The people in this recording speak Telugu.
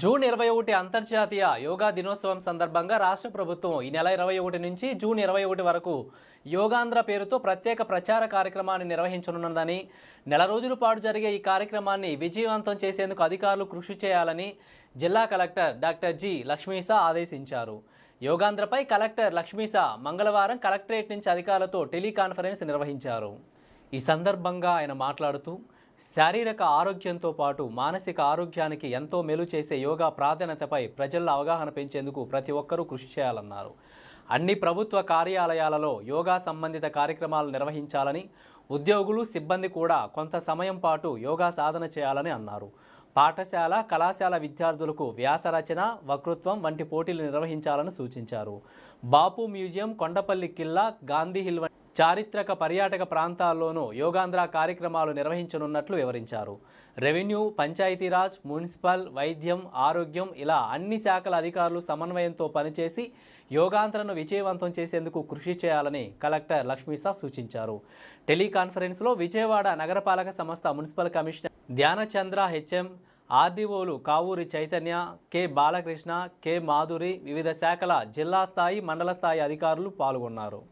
జూన్ 21 అంతర్జాతీయ యోగా దినోత్సవం సందర్భంగా రాష్ట్ర ప్రభుత్వం ఈ నెల 21 నుంచి జూన్ 21 వరకు యోగాంధ్ర పేరుతో ప్రత్యేక ప్రచార కార్యక్రమాన్ని నిర్వహించనున్నదని, నెల రోజుల పాటు జరిగే ఈ కార్యక్రమాన్ని విజయవంతం చేసేందుకు అధికారులు కృషి చేయాలని జిల్లా కలెక్టర్ డాక్టర్ జి లక్ష్మీసా ఆదేశించారు. యోగాంధ్రపై కలెక్టర్ లక్ష్మీసా మంగళవారం కలెక్టరేట్ నుంచి అధికారులతో టెలికాన్ఫరెన్స్ నిర్వహించారు. ఈ సందర్భంగా ఆయన మాట్లాడుతూ శారీరక ఆరోగ్యంతో పాటు మానసిక ఆరోగ్యానికి ఎంతో మేలు చేసే యోగా ప్రాధాన్యతపై ప్రజల్లో అవగాహన పెంచేందుకు ప్రతి ఒక్కరూ కృషి చేయాలన్నారు. అన్ని ప్రభుత్వ కార్యాలయాలలో యోగా సంబంధిత కార్యక్రమాలు నిర్వహించాలని, ఉద్యోగులు సిబ్బంది కూడా కొంత సమయం పాటు యోగా సాధన చేయాలని అన్నారు. పాఠశాల కళాశాల విద్యార్థులకు వ్యాసరచన, వక్తృత్వం వంటి పోటీలు నిర్వహించాలని సూచించారు. బాపు మ్యూజియం, కొండపల్లి కిల్లా, గాంధీ హిల్ చారిత్రక పర్యాటక ప్రాంతాల్లోనూ యోగాంధ్ర కార్యక్రమాలు నిర్వహించనున్నట్లు వివరించారు. రెవెన్యూ, పంచాయతీరాజ్, మున్సిపల్, వైద్యం, ఆరోగ్యం ఇలా అన్ని శాఖల అధికారులు సమన్వయంతో పనిచేసి యోగాంధ్రను విజయవంతం చేసేందుకు కృషి చేయాలని కలెక్టర్ లక్ష్మీసా సూచించారు. టెలికాన్ఫరెన్స్లో విజయవాడ నగరపాలక సంస్థ మున్సిపల్ కమిషనర్ ధ్యానచంద్ర హెచ్ఎం, ఆర్డీఓలు కావూరి చైతన్య, కె బాలకృష్ణ, కె మాధురి, వివిధ శాఖల జిల్లా స్థాయి, మండల స్థాయి అధికారులు పాల్గొన్నారు.